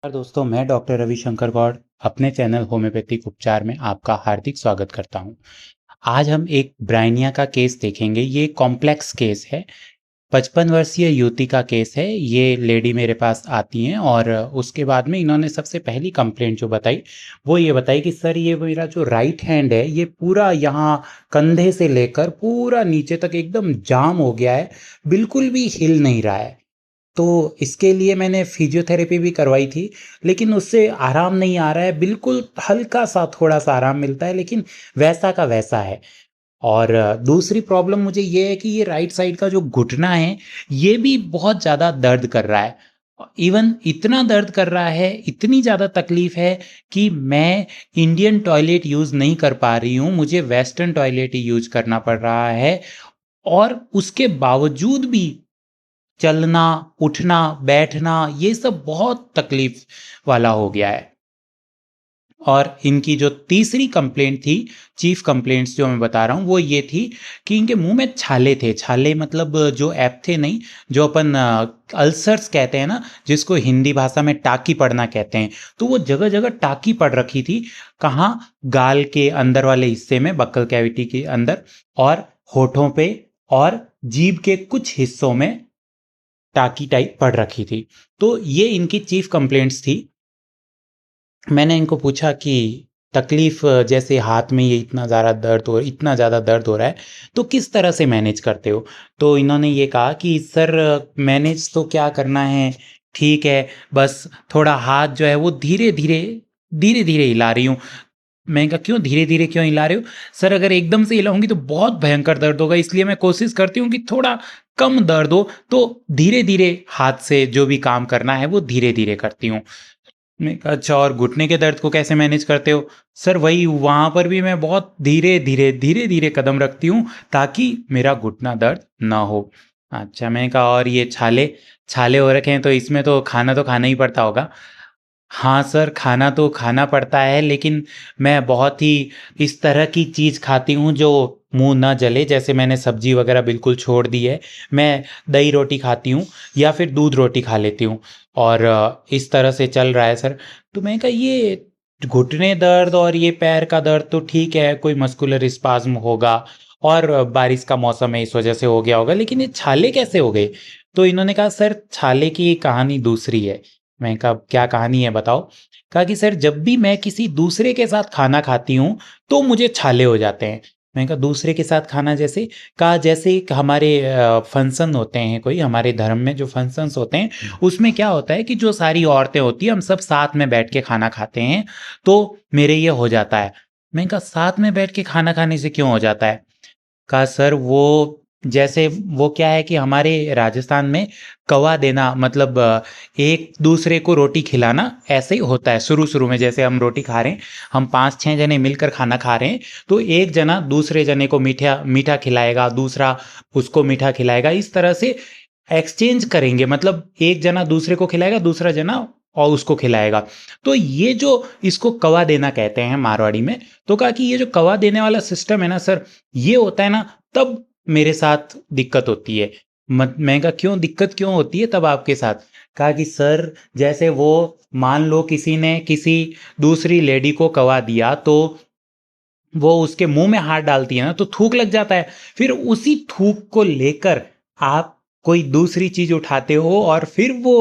दोस्तों, मैं डॉक्टर रविशंकर गौड़ अपने चैनल होम्योपैथिक उपचार में आपका हार्दिक स्वागत करता हूं। आज हम एक ब्राइनिया का केस देखेंगे। ये कॉम्प्लेक्स केस है। 55 वर्षीय युवती का केस है। ये लेडी मेरे पास आती हैं और उसके बाद में इन्होंने सबसे पहली कंप्लेंट जो बताई वो ये बताई कि सर, ये मेरा जो राइट हैंड है ये पूरा यहाँ कंधे से लेकर पूरा नीचे तक एकदम जाम हो गया है, बिल्कुल भी हिल नहीं रहा है। तो इसके लिए मैंने फिजियोथेरेपी भी करवाई थी, लेकिन उससे आराम नहीं आ रहा है। बिल्कुल हल्का-सा थोड़ा-सा आराम मिलता है, लेकिन वैसा का वैसा है। और दूसरी प्रॉब्लम मुझे ये है कि ये राइट साइड का जो घुटना है, ये भी बहुत ज़्यादा दर्द कर रहा है। इवन इतना दर्द कर रहा है, इतनी ज़्यादा तकलीफ़ है कि मैं इंडियन टॉयलेट यूज़ नहीं कर पा रही हूँ, मुझे वेस्टर्न टॉयलेट ही यूज़ करना पड़ रहा है। और उसके बावजूद भी चलना, उठना, बैठना ये सब बहुत तकलीफ वाला हो गया है। और इनकी जो तीसरी कंप्लेंट थी, चीफ कंप्लेंट्स जो मैं बता रहा हूँ वो ये थी कि इनके मुंह में छाले थे। छाले मतलब जो एप्थे नहीं, जो अपन अल्सर्स कहते हैं ना, जिसको हिंदी भाषा में टाकी पड़ना कहते हैं। तो वो जगह जगह टाकी पड़ रखी थी। कहाँ? गाल के अंदर वाले हिस्से में, बक्कल कैविटी के अंदर, और होठों पे, और जीभ के कुछ हिस्सों में टाकी टाइप पड़ रखी थी। तो ये इनकी चीफ कंप्लेंट्स थी। मैंने इनको पूछा कि तकलीफ, जैसे हाथ में ये इतना ज़्यादा दर्द हो रहा है, तो किस तरह से मैनेज करते हो? तो इन्होंने ये कहा कि सर, मैनेज तो क्या करना है, ठीक है, बस थोड़ा हाथ जो है वो धीरे धीरे हिला रही हूँ। मैंने कहा क्यों धीरे धीरे क्यों हिला रहे हो? सर, अगर एकदम से हिलाऊंगी तो बहुत भयंकर दर्द होगा, इसलिए मैं कोशिश करती हूँ कि थोड़ा कम दर्द हो, तो धीरे धीरे हाथ से जो भी काम करना है वो धीरे धीरे करती हूँ। मैंने कहा अच्छा, और घुटने के दर्द को कैसे मैनेज करते हो? सर, वही, वहां पर भी मैं बहुत धीरे धीरे कदम रखती हूँ ताकि मेरा घुटना दर्द ना हो। अच्छा, मैंने कहा और ये छाले छाले हो रखे हैं, तो खाना ही पड़ता होगा। हाँ सर, खाना तो खाना पड़ता है, लेकिन मैं बहुत ही इस तरह की चीज़ खाती हूँ जो मुंह ना जले। जैसे मैंने सब्जी वगैरह बिल्कुल छोड़ दी है। मैं दही रोटी खाती हूँ या फिर दूध रोटी खा लेती हूँ, और इस तरह से चल रहा है सर। तो मैंने कहा ये घुटने दर्द और ये पैर का दर्द तो ठीक है, कोई मस्कुलर स्पाज्म होगा और बारिश का मौसम है इस वजह से हो गया होगा, लेकिन ये छाले कैसे हो गए? तो इन्होंने कहा सर, छाले की कहानी दूसरी है। मैंने कहा क्या कहानी है, बताओ? कहा कि सर, जब भी मैं किसी दूसरे के साथ खाना खाती हूँ तो मुझे छाले हो जाते हैं। मैंने कहा दूसरे के साथ खाना जैसे? कहा जैसे एक हमारे फंक्शन होते हैं, कोई हमारे धर्म में जो फंक्शंस होते हैं उसमें क्या होता है कि जो सारी औरतें होती हैं हम सब साथ में बैठ के खाना खाते हैं, तो मेरे ये हो जाता है। मैंने कहा साथ में बैठ के खाना खाने से क्यों हो जाता है? कहा सर, वो जैसे वो क्या है कि हमारे राजस्थान में कवा देना मतलब एक दूसरे को रोटी खिलाना ऐसे ही होता है। शुरू शुरू में जैसे हम रोटी खा रहे हैं, हम 5-6 जने मिलकर खाना खा रहे हैं, तो एक जना दूसरे जने को मीठा मीठा खिलाएगा, दूसरा उसको मीठा खिलाएगा, इस तरह से एक्सचेंज करेंगे। मतलब एक जना दूसरे को खिलाएगा, दूसरा जना और उसको खिलाएगा। तो ये जो इसको कवा देना कहते हैं मारवाड़ी में। तो कहा कि ये जो कवा देने वाला सिस्टम है ना सर, ये होता है ना, तब मेरे साथ दिक्कत होती है। मैंने कहा क्यों दिक्कत क्यों होती है तब आपके साथ? कहा कि सर, जैसे वो मान लो किसी ने किसी दूसरी लेडी को कवा दिया, तो वो उसके मुंह में हाथ डालती है ना, तो थूक लग जाता है। फिर उसी थूक को लेकर आप कोई दूसरी चीज उठाते हो और फिर वो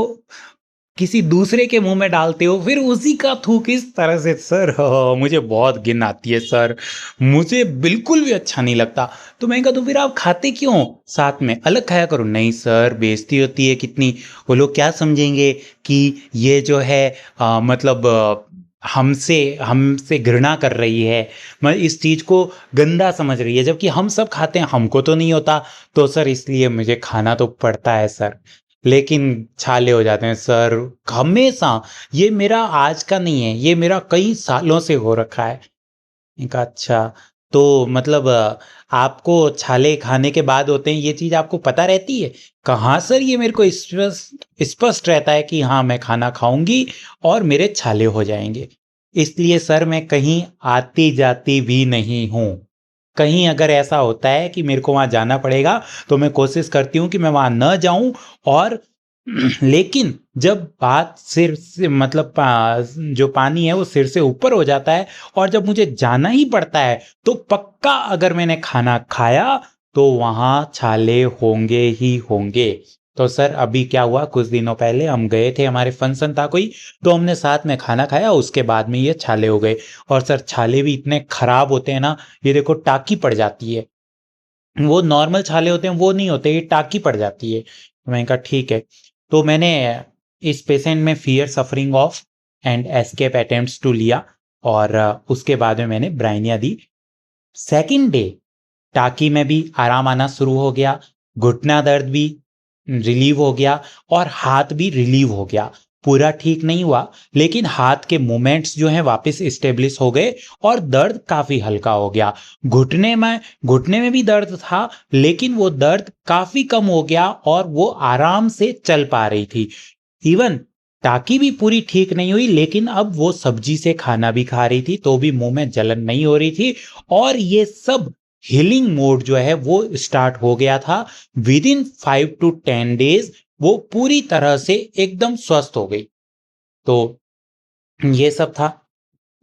किसी दूसरे के मुंह में डालते हो, फिर उसी का थूक इस तरह से। सर, मुझे बहुत घिन आती है सर, मुझे बिल्कुल भी अच्छा नहीं लगता। तो मैंने कहा तो फिर आप खाते क्यों? साथ में अलग खाया करो। नहीं सर, बेइज्जती होती है कितनी, वो लोग क्या समझेंगे कि ये जो है मतलब हमसे हमसे घृणा कर रही है, मैं इस चीज को गंदा समझ रही है, जबकि हम सब खाते हैं, हमको तो नहीं होता। तो सर, इसलिए मुझे खाना तो पड़ता है सर, लेकिन छाले हो जाते हैं सर हमेशा। ये मेरा आज का नहीं है, ये मेरा कई सालों से हो रखा है। एक अच्छा, तो मतलब आपको छाले खाने के बाद होते हैं, ये चीज आपको पता रहती है? कहाँ सर, ये मेरे को स्पष्ट स्पष्ट रहता है कि हाँ, मैं खाना खाऊंगी और मेरे छाले हो जाएंगे। इसलिए सर, मैं कहीं आती जाती भी नहीं हूँ। कहीं अगर ऐसा होता है कि मेरे को वहां जाना पड़ेगा, तो मैं कोशिश करती हूँ कि मैं वहां न जाऊं, और लेकिन जब बात सिर से मतलब जो पानी है वो सिर से ऊपर हो जाता है और जब मुझे जाना ही पड़ता है तो पक्का अगर मैंने खाना खाया तो वहां छाले होंगे ही होंगे। तो सर अभी क्या हुआ, कुछ दिनों पहले हम गए थे, हमारे फंक्शन था कोई, तो हमने साथ में खाना खाया, उसके बाद में ये छाले हो गए। और सर छाले भी इतने खराब होते हैं ना, ये देखो टाकी पड़ जाती है, वो नॉर्मल छाले होते हैं वो नहीं होते, ये टाकी पड़ जाती है। तो मैंने कहा ठीक है। तो मैंने इस पेशेंट में fear suffering of and escape attempts to लिया और उसके बाद में मैंने ब्राइनिया दी। सेकंड डे टाकी में भी आराम आना शुरू हो गया, घुटना दर्द भी रिलीव हो गया और हाथ भी रिलीव हो गया। पूरा ठीक नहीं हुआ लेकिन हाथ के मूवमेंट्स जो हैं वापस स्टेब्लिश हो गए और दर्द काफी हल्का हो गया। घुटने में भी दर्द था लेकिन वो दर्द काफी कम हो गया और वो आराम से चल पा रही थी। इवन टाकी भी पूरी ठीक नहीं हुई लेकिन अब वो सब्जी से खाना भी खा रही थी तो भी मुंह में जलन नहीं हो रही थी। और ये सब हीलिंग मोड जो है वो स्टार्ट हो गया था। विद इन 5 to 10 डेज वो पूरी तरह से एकदम स्वस्थ हो गई। तो ये सब था।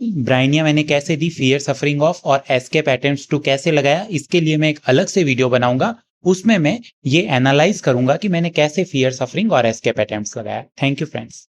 ब्राइनिया मैंने कैसे दी, फियर सफरिंग ऑफ और एस्केप अटेम्प्ट्स टू कैसे लगाया, इसके लिए मैं एक अलग से वीडियो बनाऊंगा। उसमें मैं ये एनालाइज करूंगा कि मैंने कैसे फियर सफरिंग और एस्केप अटेम्प्ट्स लगाया। Thank you friends.